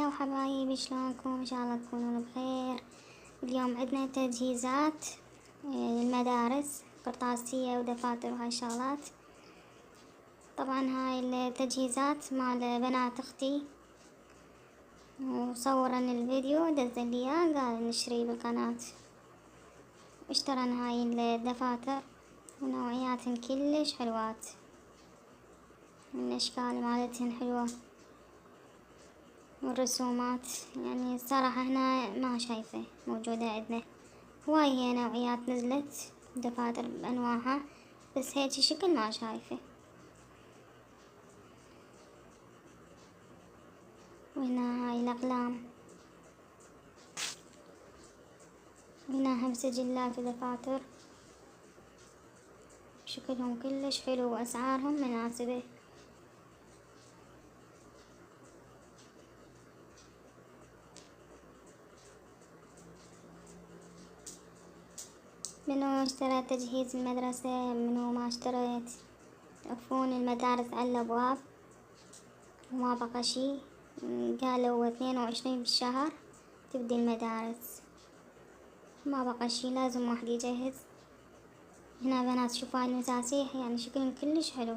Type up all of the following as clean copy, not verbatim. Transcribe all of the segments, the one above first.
هلا وحبايبي، شلونكم؟ ان شاء الله تكونون بخير. اليوم عندنا تجهيزات للمدارس، قرطاسية ودفاتر وهاي الشغلات. طبعا هاي التجهيزات مال بنات اختي، وصورن الفيديو دزن لي اياه، قال نشريه بالقناة. اشترن هاي الدفاتر ونوعياتهن كلش حلوات، الاشكال مالتهن حلوة والرسومات. يعني الصراحة هنا ما شايفة موجودة عندنا هواي، هي نوعيات نزلت دفاتر بأنواعها، بس هيجي شكل ما شايفة. وهنا هاي الأقلام، وهنا هم سجلات ودفاتر، شكلهم كلش حلو وأسعارهم مناسبة. منو اشترى تجهيز المدرسة، منو ما اشتريت. يقفون المدارس على الأبواب وما بقى شي. قالوا 22 بالشهر تبدي المدارس، ما بقى شي، لازم واحد يجهز. هنا بنات شوفوا هاي المساسيح، يعني شكلهم كلش حلو،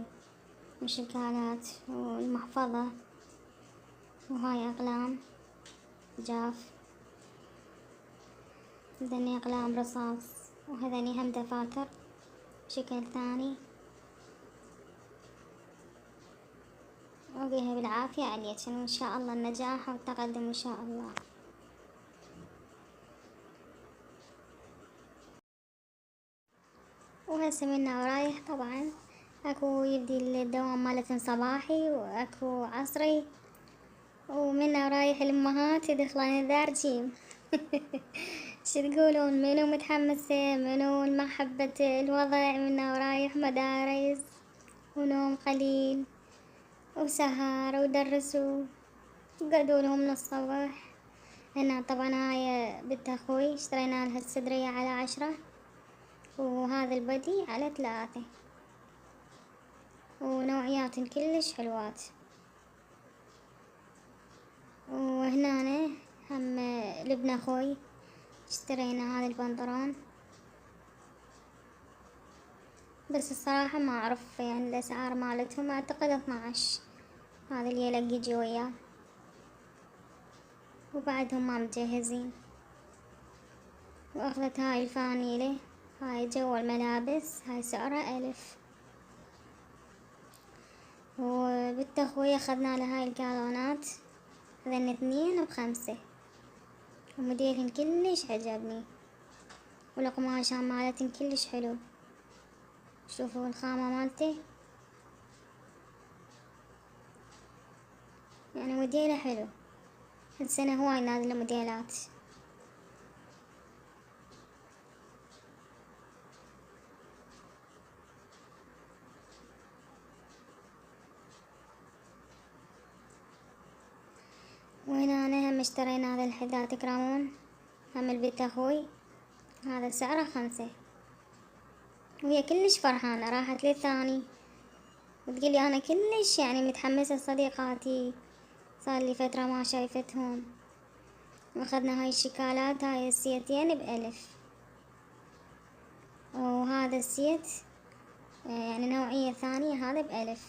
والشكالات والمحفظة، وهاي أقلام جاف، هذني أقلام رصاص، وهذني هم دفاتر شكل ثاني. وبيها بالعافية عليكم، وإن شاء الله النجاح والتقدم إن شاء الله. وهسه منا ورايح طبعا اكو يبدي الدوام مالتن صباحي واكو عصري، ومنا ورايح الامهات يدخلون الدار جيم. شو تقولون؟ منو متحمسة؟ منو المحبة الوضع؟ منا ورايح مدارس ونوم قليل وسهر ودرسوا وقعدوا لهم من الصبح. هنا طبعا هاي بنت اخوي اشترينا لها الصدرية على 10، وهذا البدي على 3، ونوعيات كلش حلوات. وهنا هم لابن اخوي اشترينا هذا البنطلون، بس الصراحة ما اعرف يعني الاسعار مالتهم، اعتقد 12 هذا اليلق يجي وياه، وبعدهم ما مجهزين. واخذت هاي الفانيلة، هاي جو الملابس، هاي سعرها 1000. وبنت اخوي اخذنا لها هاي الكالونات، هذن 2 ب5، وموديلهن كلش عجبني، والقماشة مالتهن كلش حلو. شوفوا الخامة مالته، يعني موديله حلو. هالسنة هواي نازلة موديلات. وهنا أنا هم اشترينا هذا الحذاء، تكرمون، هم البيت أخوي، هذا سعره 5. وهي كلش فرحانة، راحت للثاني وتقولي أنا كلش يعني متحمسة، صديقاتي صار لي فترة ما شايفتهم. واخذنا هاي الشكالات، هاي السيتين ب1000، وهذا السيت يعني نوعية ثانية هذا ب1000،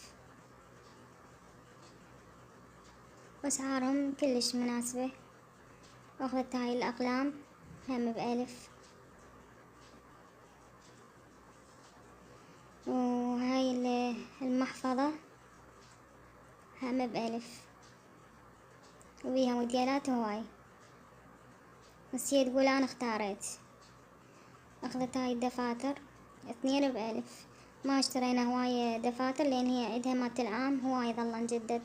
واسعارهم كلش مناسبة. واخذت هاي الأقلام هم ب1000، وهاي المحفظة هم ب1000، وبيها موديلات هواي. بس هي تقول أنا اختاريت. أخذت هاي الدفاتر 2 ب1000. ما اشترينا هواية دفاتر لأن هي عندها مالت العام هواي ظل نجدد،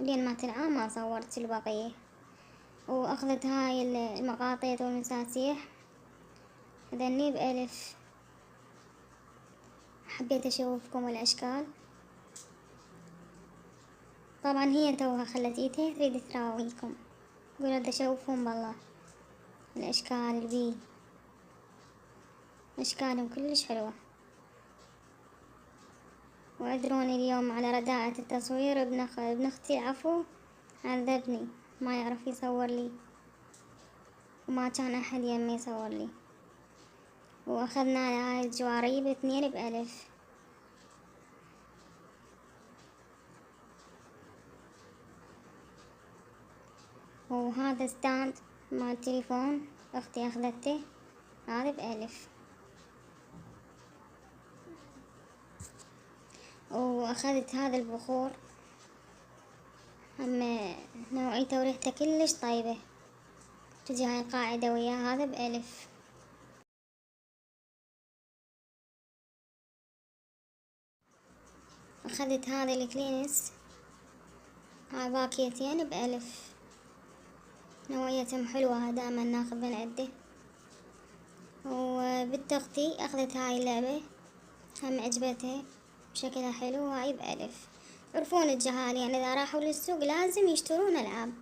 لأن مالت العام ما صورت البقية. وأخذت هاي المقاطيط والمساسيح، هذني ب1000. حبيت أشوفكم الأشكال. طبعا هي توها خلت ايدها تريد تراويكم، قولت أشوفهم بالله الأشكال البي، أشكالهم كلش حلوة. واعذروني اليوم على رداءة التصوير. ابن اختي العفو عذبني، ما يعرف يصور لي، وما كان احد يمي يصور لي. واخذنا هاي الجواريب 2 ب1000. وهذا ستاند مال تليفون اختي اخذته، هذا ب1000. واخذت هذا البخور، هم نوعيته وريحته كلش طيبة، تجي هاي قاعدة وياه، هذا ب1000. اخذت هذا الكلينس، هاي باكيتين ب1000، نوعيتهم حلوة، دائما ناخذ من عنده. وبنت اختي اخذت هاي اللعبة، هم عجبتها، شكلها حلو، هاي ب1000. يعرفون الجهال يعني اذا راحوا للسوق لازم يشترون العاب،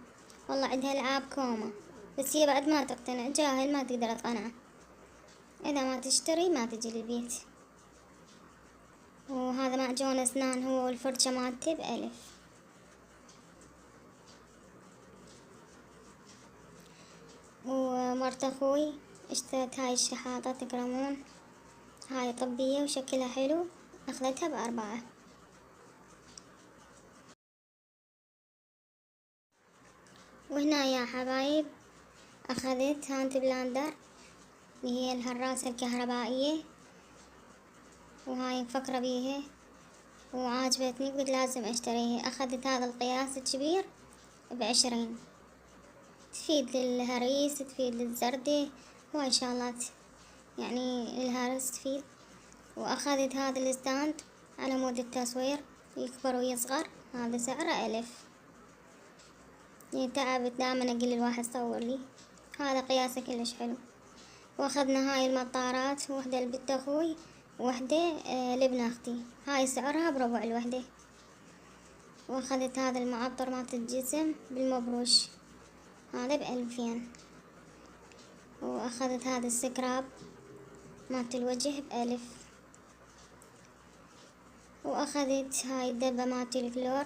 والله عندها العاب كومة، بس هي بعد ما تقتنع، جاهل ما تقدر تقنعه، اذا ما تشتري ما تجي للبيت. وهذا معجون اسنان هو والفرشة مالته ب1000. ومرت اخوي اشترت هاي الشحاطة تكرمون، هاي طبية وشكلها حلو، اخذتها ب4. وهنا يا حبايب اخذت هانت بلاندر اللي هي الهراسة الكهربائية، وهاي مفكرة بيها وعاجبتني، قلت لازم اشتريها. اخذت هذا القياس الكبير ب20، تفيد للهريس، تفيد للزردة، هواي شغلات يعني للهرس تفيد. واخذت هذا الستاند على مود التصوير، يكبر ويصغر، هذا سعره 1000. يعني تعبت دائما اقول الواحد صور لي، هذا قياسه كلش حلو. واخذنا هاي المطارات، وحدة لبنت اخوي وحدة لابن اختي، هاي سعرها بربع الوحدة. واخذت هذا المعطر مالت الجسم بالمبروش، هذا ب2000. واخذت هذا السكراب مالت الوجه ب1000. واخذت هاي الدبة مالت الكلور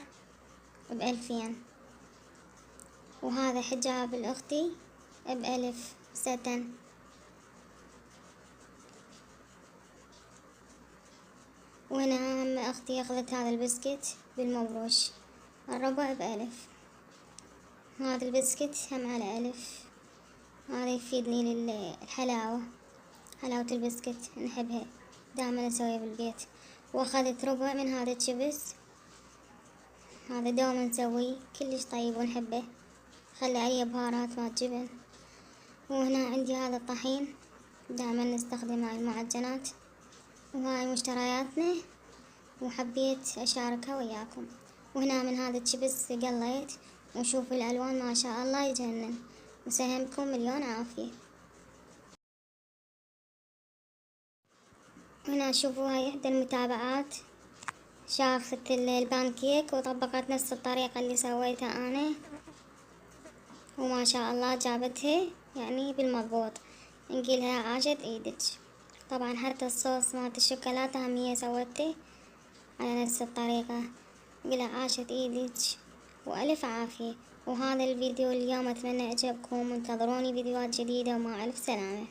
ب2000. وهذا حجاب الاختي ب1000 ستن. وهنا هم اختي اخذت هذا البسكت بالمبروش، الربع ب1000. هذا البسكت هم على 1000، هذا يفيدني للحلاوة، حلاوة البسكت نحبها دائما اسويها بالبيت. واخذت ربع من هذا الشيبس، هذا دوما نسويه كلش طيب ونحبه، خلي عليه بهارات مال جبن. وهنا عندي هذا الطحين، دائما نستخدم هاي المعجنات، وهاي مشترياتنا وحبيت اشاركها وياكم. وهنا من هذا الشيبس قليت، وشوفوا الالوان ما شاء الله يجنن، وسهمكم مليون عافية. هنا شوفوا هاي احدى المتابعات شافت البانكيك وطبقت نفس الطريقة اللي سويتها انا، وما شاء الله جابتها يعني بالمضبوط، نقولها عاشت ايدك. طبعا حتى الصوص مالت الشوكولاتة هم هي سوته على نفس الطريقة، نقولها عاشت ايدك والف عافية. وهذا الفيديو اليوم اتمنى اعجبكم، انتظروني فيديوهات جديدة، ومع الف سلامة.